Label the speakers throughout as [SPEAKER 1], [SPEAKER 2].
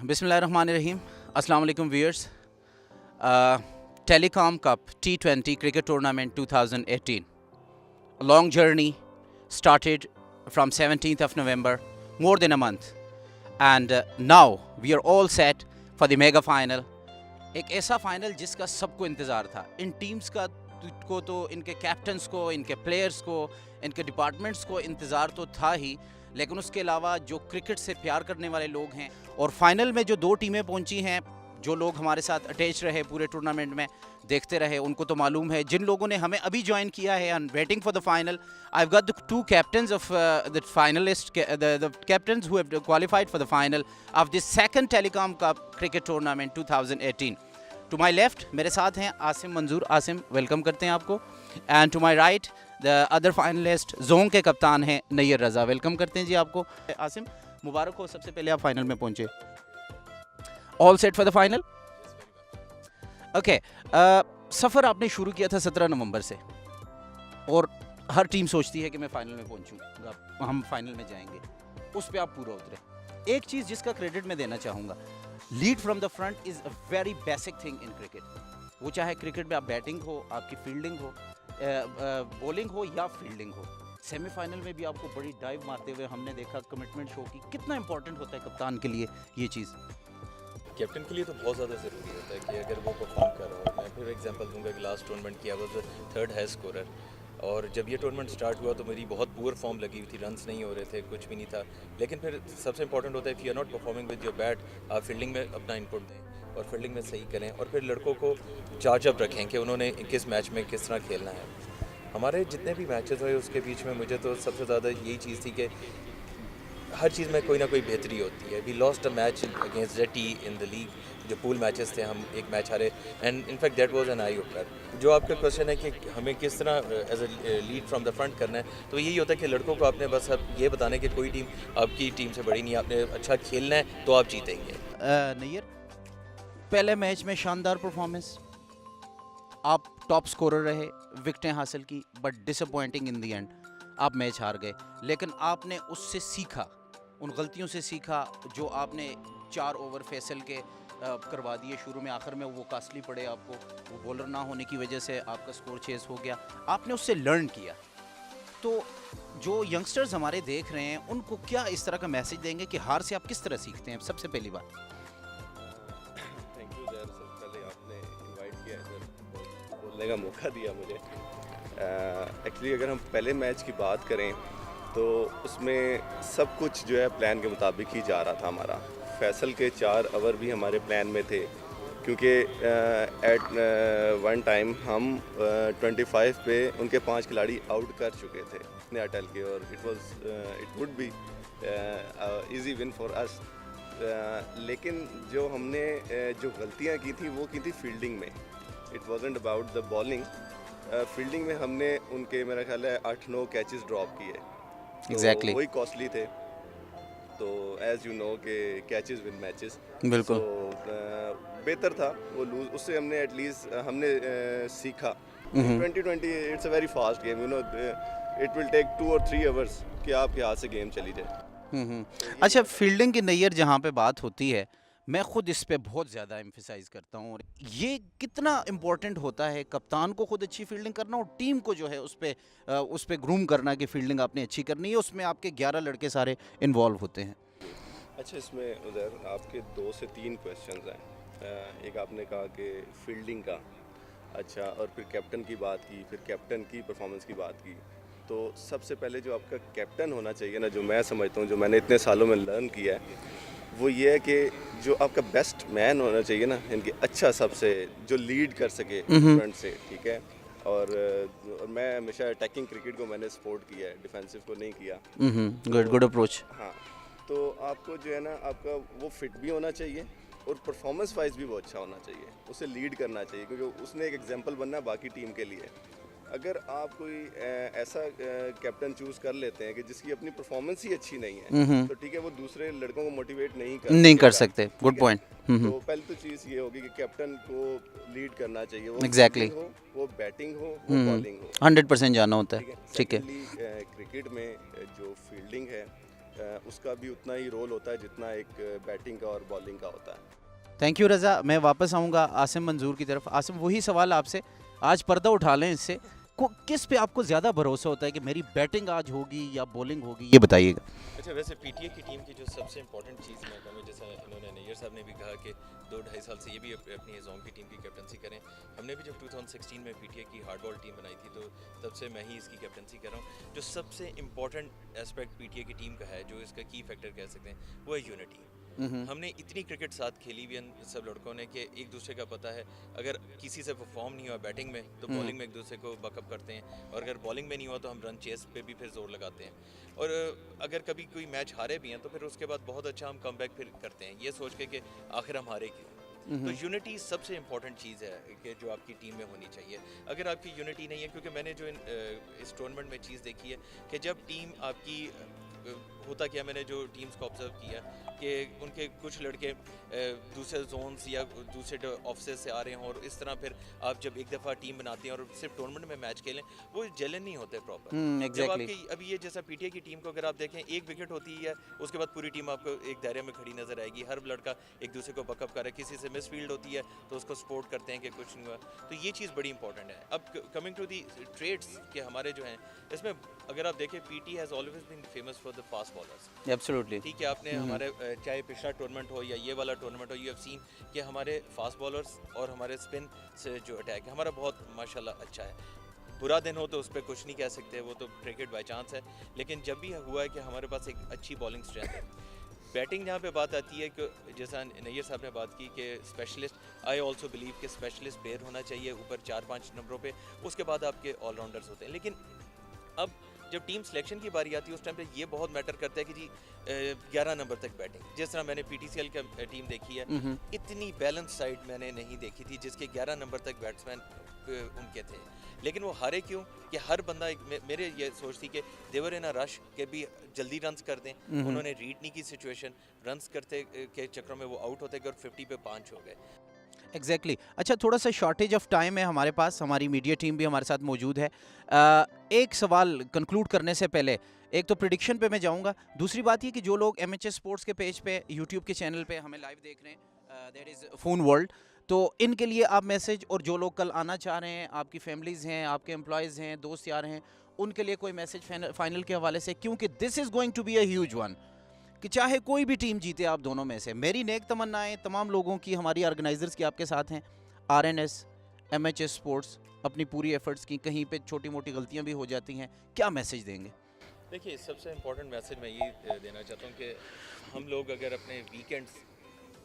[SPEAKER 1] बिस्मिल्लाहिर्रहमानिर्रहीम। अस्सलाम वालेकुम viewers. Telecom cup T20 cricket tournament 2018. A long journey started from 17th of November, more than a month. And now we are all set for the mega final. एक ऐसा final जिसका सबको इंतज़ार था। इन teams को तो इनके कैप्टन्स को, इनके प्लेयर्स को, इनके डिपार्टमेंट्स को इंतज़ार तो था ही, लेकिन उसके अलावा जो क्रिकेट से प्यार करने वाले लोग हैं और फाइनल में जो दो टीमें पहुंची हैं, जो लोग हमारे साथ अटैच रहे पूरे टूर्नामेंट में, देखते रहे, उनको तो मालूम है। जिन लोगों ने हमें अभी ज्वाइन किया है and waiting for the final, I have got the two captains of the finalist, the captains who have qualified for the final of this second telecom cup cricket tournament 2018। To my left मेरे साथ हैं आसिम मंजूर। Asim, welcome करते हैं आपको। And to my right the other finalist, zone के कप्तान हैं नैयर रज़ा। वेलकम करते हैं जी आपको। आसिम, मुबारक हो, सबसे पहले आप फाइनल में पहुंचे। All set for the final? Okay. सफ़र आपने शुरू किया था 17 नवंबर से, और हर टीम सोचती है कि मैं फाइनल में पहुंचूंगा, हम फाइनल में जाएंगे। उस पर आप पूरा उतरे। एक चीज़ जिसका क्रेडिट मैं देना चाहूँगा, lead from the front is a very basic thing in cricket. वो चाहे क्रिकेट में आप बैटिंग हो, आपकी फील्डिंग हो, बॉलिंग हो या फील्डिंग हो। सेमीफाइनल में भी आपको बड़ी डाइव मारते हुए हमने देखा, कमिटमेंट शो की। कितना इंपॉर्टेंट होता है कप्तान के लिए ये चीज़?
[SPEAKER 2] कैप्टन के लिए तो बहुत ज़्यादा ज़रूरी होता है कि अगर वो परफॉर्म कर रहा हो। मैं फिर एग्जांपल दूंगा कि लास्ट टूर्नामेंट किया वाज थर्ड हाईएस्ट स्कोरर, और जब ये टूर्नामेंट स्टार्ट हुआ तो मेरी बहुत पुअर फॉर्म लगी हुई थी, रन्स नहीं हो रहे थे, कुछ भी नहीं था। लेकिन फिर सबसे इंपॉर्टेंट होता है कि you are not performing with your bat, आप फील्डिंग में अपना इनपुट दें और फील्डिंग में सही करें, और फिर लड़कों को चार्ज अप रखें कि उन्होंने किस मैच में किस तरह खेलना है। हमारे जितने भी मैचेस हुए उसके बीच में मुझे तो सबसे ज़्यादा यही चीज़ थी कि हर चीज़ में कोई ना कोई बेहतरी होती है। We lost a match against JT in the league, जो पूल मैचेस थे, हम एक मैच हारे, and in fact that was an eye opener. जो आपका क्वेश्चन है कि हमें किस तरह as a lead from the front करना है, तो यही होता है कि लड़कों को आपने बस अब ये बताना है कि कोई टीम आपकी टीम से बड़ी नहीं है, आपने अच्छा खेलना है तो आप जीतेंगे।
[SPEAKER 1] नैयर, पहले मैच में शानदार परफॉर्मेंस, आप टॉप स्कोरर रहे, विकेटें हासिल की, but disappointing in the end आप मैच हार गए। लेकिन आपने उससे सीखा, उन गलतियों से सीखा जो आपने 4 ओवर फैसल के करवा दिए शुरू में, आखिर में वो कास्टली पड़े आपको। वो बॉलर ना होने की वजह से आपका स्कोर चेस हो गया, आपने उससे लर्न किया। तो जो यंगस्टर्स हमारे देख रहे हैं, उनको क्या इस तरह का मैसेज देंगे कि हार से आप किस तरह सीखते हैं? सबसे पहली बात।
[SPEAKER 3] थैंक यू सर, सबसे पहले आपने इनवाइट किया इधर, बोलने का मौका दिया मुझे। एक्चुअली अगर हम पहले मैच की बात करें तो उसमें सब कुछ जो है प्लान के मुताबिक ही जा रहा था हमारा। फैसल के 4 ओवर भी हमारे प्लान में थे, क्योंकि एट वन टाइम हम 25 पे उनके 5 खिलाड़ी आउट कर चुके थे अपने अटल के, और it would be easy win for us. लेकिन जो हमने जो गलतियां की थी वो की थी फील्डिंग में। It wasn't about the bowling. Fielding में हमने उनके, मेरा ख्याल है, 8-9 कैचेस ड्रॉप किए।
[SPEAKER 1] Exactly.
[SPEAKER 3] वही कॉस्टली थे। तो एज यू नो के कैचेस विन मैचेस,
[SPEAKER 1] बिल्कुल।
[SPEAKER 3] बेहतर था वो लूज। उससे हमने एटलीस्ट हमने सीखा। 2020 it's a very fast game, you know, it will take 2 और 3 आवर्स कि आपके हाथ से गेम चली जाए।
[SPEAKER 1] अच्छा, फील्डिंग की नैयर जहाँ पे बात होती है, मैं खुद इस पे बहुत ज़्यादा एम्फेसाइज करता हूँ। और ये कितना इम्पोर्टेंट होता है कप्तान को खुद अच्छी फील्डिंग करना, और टीम को जो है उस पे ग्रूम करना कि फील्डिंग आपने अच्छी करनी है। उसमें आपके 11 लड़के सारे इन्वॉल्व होते हैं।
[SPEAKER 3] अच्छा, इसमें उधर आपके 2 से 3 क्वेश्चंस हैं। एक आपने कहा कि फील्डिंग का, अच्छा, और फिर कैप्टन की बात की, फिर कैप्टन की परफॉर्मेंस की बात की। तो सबसे पहले जो आपका कैप्टन होना चाहिए ना, जो मैं समझता हूँ, जो मैंने इतने सालों में लर्न किया है, वो ये है कि जो आपका बेस्ट मैन होना चाहिए ना, इनकी अच्छा सबसे, जो लीड कर सके फ्रंट से, ठीक है। और मैं हमेशा अटैकिंग क्रिकेट को मैंने सपोर्ट किया है, डिफेंसिव को नहीं किया।
[SPEAKER 1] Good approach.
[SPEAKER 3] हाँ, तो आपको जो है ना, आपका वो फिट भी होना चाहिए और परफॉर्मेंस वाइज भी वो अच्छा होना चाहिए, उसे लीड करना चाहिए, क्योंकि उसने एक एग्जांपल बनना है बाकी टीम के लिए। अगर आप कोई ऐसा कैप्टन चूज कर लेते हैं कि जिसकी अपनी परफॉर्मेंस ही अच्छी नहीं है, तो ठीक है, वो दूसरे लड़कों को मोटिवेट नहीं कर
[SPEAKER 1] सकते। Good point.
[SPEAKER 3] तो पहले तो चीज़ ये होगी कि कैप्टन को लीड करना चाहिए, वो
[SPEAKER 1] Exactly.
[SPEAKER 3] bowling हो, वो बैटिंग हो, वो बॉलिंग हो,
[SPEAKER 1] 100% जाना होता
[SPEAKER 3] ठीक
[SPEAKER 1] है।
[SPEAKER 3] है।
[SPEAKER 1] ठीक है।
[SPEAKER 3] सेकेंडली, क्रिकेट में जो फील्डिंग है, उसका भी उतना ही रोल होता है जितना एक बैटिंग का और बॉलिंग का होता है।
[SPEAKER 1] थैंक यू रज़ा। मैं वापस आऊँगा आसिम मंजूर की तरफ। आसिम, वही सवाल आपसे, आज पर्दा उठा लें इससे, किस पे आपको ज़्यादा भरोसा होता है कि मेरी बैटिंग आज होगी या बॉलिंग होगी, ये बताइएगा।
[SPEAKER 2] अच्छा, वैसे पीटीए की टीम की जो सबसे इंपॉर्टेंट चीज़ मैं कहूँ, जैसा इन्होंने नैयर साहब ने भी कहा कि 2-2.5 साल से ये भी अपनी जोन की टीम की कैप्टनसी करें। हमने भी जब 2016 में पीटीए की हार्ड बॉल टीम बनाई थी तो तब से मैं ही इसकी कैप्टनसी कर रहा हूँ। जो सबसे इंपॉर्टेंट एस्पेक्ट पीटीए की टीम का है, जो इसका की फैक्टर कह सकते हैं, वो है यूनिटी। हमने इतनी क्रिकेट साथ खेली हुई है सब लड़कों ने कि एक दूसरे का पता है, अगर किसी से परफॉर्म नहीं हुआ बैटिंग में तो बॉलिंग में एक दूसरे को बकअप करते हैं, और अगर बॉलिंग में नहीं हुआ तो हम रन चेस पे भी फिर जोर लगाते हैं। और अगर कभी कोई मैच हारे भी हैं तो फिर उसके बाद बहुत अच्छा हम कमबैक फिर करते हैं, ये सोच के कि आखिर हम हारे क्यों। तो यूनिटी सबसे इंपॉर्टेंट चीज़ है कि जो आपकी टीम में होनी चाहिए। अगर आपकी यूनिटी नहीं है, क्योंकि मैंने जो इस टूर्नामेंट में चीज़ देखी है कि जब टीम आपकी होता क्या, मैंने जो टीम्स को ऑब्जर्व किया कि उनके कुछ लड़के दूसरे जोन्स या दूसरे ऑफिस से आ रहे हों, और इस तरह फिर आप जब एक दफ़ा टीम बनाते हैं और सिर्फ टूर्नामेंट में मैच खेलें, वो जेलन नहीं होते प्रॉपर। जब आपकी अभी ये जैसा पीटीए की टीम को अगर आप देखें, एक विकेट होती है, उसके बाद पूरी टीम आपको एक दायरे में खड़ी नजर आएगी, हर लड़का एक दूसरे को बकअप करे, किसी से मिस फील्ड होती है तो उसको सपोर्ट करते हैं कि कुछ नहीं हुआ। तो ये चीज़ बड़ी इंपॉर्टेंट है। अब कमिंग टू दी ट्रेड्स के हमारे जो हैं, इसमें अगर आप देखें, PT has always been famous for the fast bowlers.
[SPEAKER 1] Absolutely.
[SPEAKER 2] ठीक है, आपने हमारे चाहे पिछला टूर्नामेंट हो या ये वाला टूर्नामेंट हो, यू हैव सीन कि हमारे फास्ट बॉलर्स और हमारे स्पिन से जो अटैक है हमारा बहुत माशाल्लाह अच्छा है। बुरा दिन हो तो उस पर कुछ नहीं कह सकते, वो तो क्रिकेट बाई चांस है, लेकिन जब भी हुआ है कि हमारे पास एक अच्छी बॉलिंग स्ट्रेंथ है। बैटिंग जहाँ पे बात आती है कि जैसा नैयर साहब ने बात की कि स्पेशलिस्ट, आई ऑल्सो बिलीव कि स्पेशलिस्ट प्लेयर होना चाहिए ऊपर 4-5 नंबरों पे, उसके बाद आपके ऑलराउंडर्स होते हैं। लेकिन अब जब टीम सिलेक्शन की बारी आती है उस टाइम पे ये बहुत मैटर करता है कि जी 11 नंबर तक बैटिंग। जिस तरह मैंने पीटीसीएल का टीम देखी है, इतनी बैलेंस साइड मैंने नहीं देखी थी जिसके 11 नंबर तक बैट्समैन उनके थे। लेकिन वो हारे क्यों? कि हर बंदा मेरे ये सोच थी कि देवर इन अ रश के भी जल्दी रन्स कर दें। उन्होंने रीड नहीं की सिचुएशन, रन्स करते के चक्रों में वो आउट होते गए और 50 पे 5 हो गए।
[SPEAKER 1] एग्जैक्टली। अच्छा, थोड़ा सा शॉर्टेज ऑफ टाइम है हमारे पास, हमारी मीडिया टीम भी हमारे साथ मौजूद है। एक सवाल कंक्लूड करने से पहले, एक तो प्रिडिक्शन पे मैं जाऊंगा, दूसरी बात ये कि जो लोग एमएचएस स्पोर्ट्स के पेज पे, यूट्यूब के चैनल पे हमें लाइव देख रहे हैं, दैट इज़ फोन वर्ल्ड, तो इनके लिए आप मैसेज, और जो लोग कल आना चाह रहे हैं, आपकी फैमिलीज़ हैं, आपके एम्प्लॉयज़ हैं, दोस्त यार हैं, उनके लिए कोई मैसेज फाइनल के हवाले से, क्योंकि this is going to be a huge one, कि चाहे कोई भी टीम जीते आप दोनों में से। मेरी नेक तमन्नाएं तमाम लोगों की, हमारी ऑर्गेनाइजर्स की आपके साथ हैं। आरएनएस, एमएचएस स्पोर्ट्स अपनी पूरी एफर्ट्स की, कहीं पे छोटी मोटी गलतियां भी हो जाती हैं, क्या मैसेज देंगे?
[SPEAKER 2] देखिए, सबसे इम्पोर्टेंट मैसेज मैं ये देना चाहता हूँ कि हम लोग अगर अपने वीकेंड्स,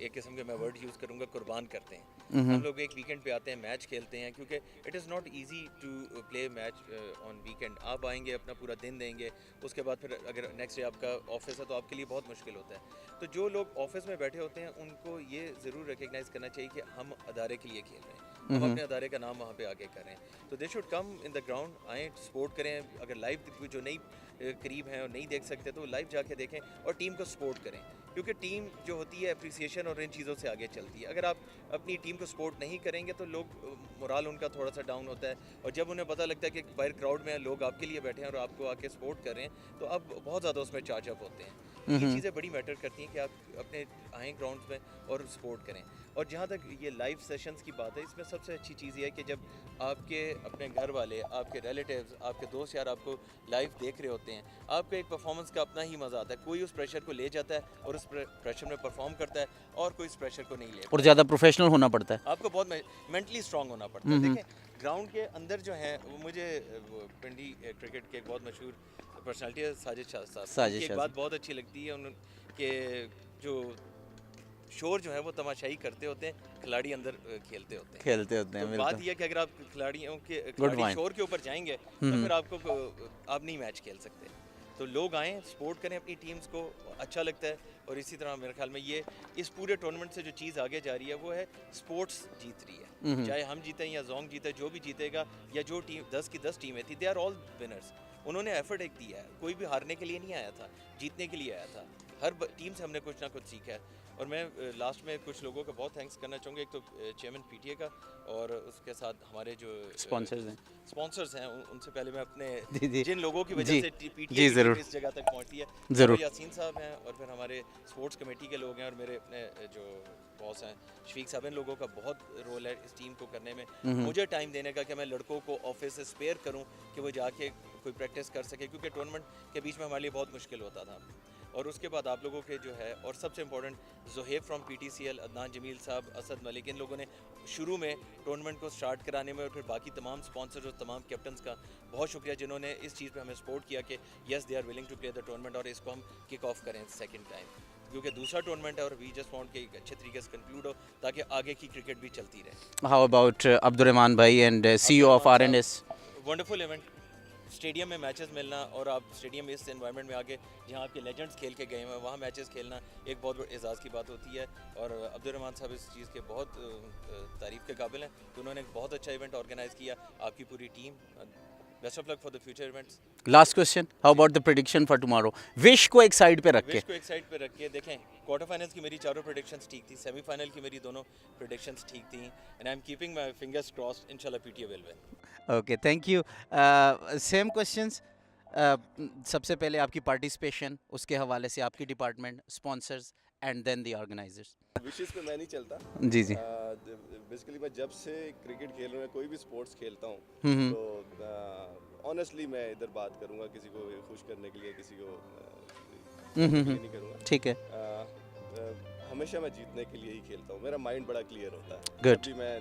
[SPEAKER 2] एक किस्म के मैं वर्ड यूज़ करूँगा, कुर्बान करते हैं। हम लोग एक वीकेंड पे आते हैं, मैच खेलते हैं, क्योंकि it is not easy to play match on weekend. आप आएंगे, अपना पूरा दिन देंगे, उसके बाद फिर अगर नेक्स्ट डे आपका ऑफिस है तो आपके लिए बहुत मुश्किल होता है। तो जो लोग ऑफिस में बैठे होते हैं उनको ये ज़रूर रिकग्नाइज़ करना चाहिए कि हम अदारे के लिए खेल रहे हैं, हम अपने अदारे का नाम वहाँ पे आगे करें। तो they should come in the ground, आएँ, सपोर्ट करें। अगर लाइव जो नई करीब हैं और नहीं देख सकते तो लाइव जाके देखें और टीम को सपोर्ट करें, क्योंकि टीम जो होती है अप्रिसिएशन और इन चीज़ों से आगे चलती है। अगर आप अपनी टीम को सपोर्ट नहीं करेंगे तो लोग, मोराल उनका थोड़ा सा डाउन होता है, और जब उन्हें पता लगता है कि बाहर क्राउड में लोग आपके लिए बैठे हैं और आपको आके सपोर्ट कर रहे हैं, तो आप बहुत ज़्यादा उसमें चार्ज अप होते हैं। ये चीज़ें बड़ी मैटर करती हैं कि आप अपने आएँ ग्राउंड्स में और सपोर्ट करें। और जहाँ तक ये लाइव सेशंस की बात है, इसमें सबसे अच्छी चीज़ ये है कि जब आपके अपने घर वाले, आपके रिलेटिव्स, आपके दोस्त यार आपको लाइव देख रहे होते हैं, आपको एक परफॉर्मेंस का अपना ही मज़ा आता है। कोई उस प्रेशर को ले जाता है और उस प्रेशर में परफॉर्म करता है, और कोई इस प्रेशर को नहीं लेता,
[SPEAKER 1] और ज़्यादा प्रोफेशनल होना पड़ता है,
[SPEAKER 2] आपको बहुत मेंटली स्ट्रांग होना पड़ता है। देखें, ग्राउंड के अंदर जो है, वो मुझे पिंडी क्रिकेट के एक बहुत मशहूर पर्सनालिटी है साजिद शाह साहब की एक बात बहुत अच्छी लगती है उनके, जो शोर जो है वो तमाशाई करते होते हैं, खिलाड़ी अंदर खेलते होते हैं। तो बात यह है कि अगर आप खिलाड़ी शोर के ऊपर जाएंगे तो फिर आप नहीं मैच खेल सकते। तो लोग आएँ, सपोर्ट करें अपनी टीम्स को, अच्छा लगता है। और इसी तरह मेरे ख्याल में ये इस पूरे टूर्नामेंट से जो चीज़ आगे जा रही है वो है स्पोर्ट्स जीत रही है। चाहे हम जीतें या जोंग जीते, जो भी जीतेगा, या जो टीम 10 की 10 टीमें थी, दे आर ऑल विनर्स। उन्होंने एफर्ट एक दिया है, कोई भी हारने के लिए नहीं आया था, जीतने के लिए आया था। हर टीम से हमने कुछ ना कुछ सीखा है। और मैं लास्ट में कुछ लोगों का बहुत थैंक्स करना चाहूँगा, एक तो चेयरमैन पीटीए का, और उसके साथ हमारे जो स्पॉन्सर्स हैं उनसे पहले मैं अपने जिन लोगों की वजह से पीटीए की टीम इस जगह तक पहुंची है, जरूर यासीन साहब हैं, और फिर हमारे स्पोर्ट्स कमेटी के लोग हैं, और मेरे अपने जो बॉस हैं शफीक साहब, इन लोगों का बहुत रोल है इस टीम को करने में, मुझे टाइम देने का कि मैं लड़कों को ऑफिस से स्पेयर करूं कि वो जाके कोई प्रैक्टिस कर सके, क्योंकि टूर्नामेंट के बीच में हमारे लिए बहुत मुश्किल होता था। और उसके बाद आप लोगों के जो है, और सबसे important Zuhaib from PTCL, Adnan Jamil साहब, असद मलिक, इन लोगों ने शुरू में टूर्नामेंट को स्टार्ट कराने में, और फिर बाकी तमाम स्पॉन्सर्स और तमाम कैप्टन्स का बहुत शुक्रिया जिन्होंने इस चीज़ पे हमें सपोर्ट किया कि yes they are willing to play the tournament, और इसको हम किक ऑफ करें सेकंड टाइम, क्योंकि दूसरा टूर्नामेंट है और वी जस्ट वांट कि अच्छे तरीके से कंक्लूड हो ताकि आगे की क्रिकेट भी चलती रहे।
[SPEAKER 1] हाउ अबाउट अब्दुर्रहमान भाई and CEO of RNS?
[SPEAKER 2] Wonderful event, stadium में मैचेस मिलना, और आप स्टेडियम में इस एनवायरनमेंट में आके जहाँ आपके लेजेंड्स खेल के गए हैं वहाँ मैचेस खेलना एक बहुत बड़ा एजाज़ की बात होती है। और अब्दुर्रहमान साहब इस चीज़ के बहुत तारीफ़ के काबिल हैं, तो उन्होंने एक बहुत अच्छा इवेंट ऑर्गेनाइज़ किया, आपकी पूरी team. Best of luck for the future events.
[SPEAKER 1] Last question, how about the prediction for tomorrow? Wish को एक साइड पे रख के,
[SPEAKER 2] विश को एक साइड पे रख के देखें, क्वार्टर फाइनल्स की मेरी चारों प्रेडिक्शंस ठीक थी, सेमीफाइनल की मेरी दोनों प्रेडिक्शंस ठीक थी, and I am keeping my fingers crossed, इंशाल्लाह PTA will win.
[SPEAKER 1] Okay, thank you. Same questions, सबसे पहले आपकी पार्टिसिपेशन, उसके हवाले से आपकी department, sponsors and then the organisers.
[SPEAKER 3] विशेष पे मैं नहीं चलता
[SPEAKER 1] जी जी।
[SPEAKER 3] बेसिकली मैं जब से क्रिकेट खेल रहा हूँ, कोई भी स्पोर्ट्स खेलता हूँ, तो ऑनेस्टली मैं इधर बात करूँगा, किसी को खुश करने के लिए किसी को नहीं करूँगा।
[SPEAKER 1] ठीक है,
[SPEAKER 3] हमेशा मैं जीतने के लिए ही खेलता हूँ, मेरा माइंड बड़ा क्लियर होता है।
[SPEAKER 1] Good.
[SPEAKER 3] जब भी मैं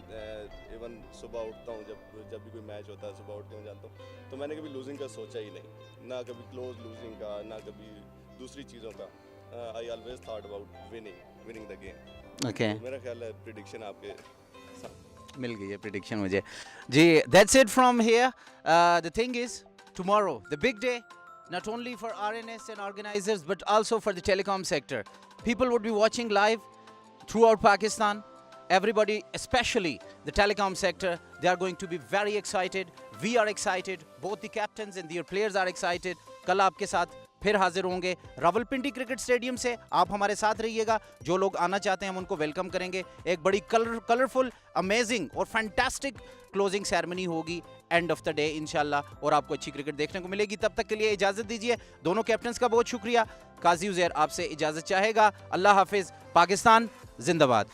[SPEAKER 3] इवन सुबह उठता हूँ, जब भी कोई मैच होता है सुबह उठ के मैं जानता हूँ, तो मैंने कभी लूजिंग का सोचा ही नहीं, ना कभी क्लोज लूजिंग का, ना कभी दूसरी चीज़ों का। I always thought about winning the game.
[SPEAKER 1] Okay,
[SPEAKER 3] मेरा ख्याल है प्रेडिक्शन आपके साथ
[SPEAKER 1] मिल गई है प्रेडिक्शन मुझे जी। That's it from here. The thing is tomorrow the big day, not only for RNS and organizers but also for the telecom sector. People would be watching live throughout Pakistan. Everybody, especially the telecom sector, they are going to be very excited. We are excited. Both the captains and their players are excited. कल आपके साथ फिर हाजिर होंगे Rawalpindi cricket stadium से। आप हमारे साथ रहिएगा, जो लोग आना चाहते हैं हम उनको वेलकम करेंगे। एक बड़ी कलरफुल, अमेजिंग और फैंटास्टिक क्लोजिंग सेरेमनी होगी एंड ऑफ द डे इंशाल्लाह, और आपको अच्छी क्रिकेट देखने को मिलेगी। तब तक के लिए इजाज़त दीजिए। दोनों कैप्टन्स का बहुत शुक्रिया। काजी उज़ैर आपसे इजाज़त चाहेगा। अल्लाह हाफिज़। पाकिस्तान जिंदाबाद।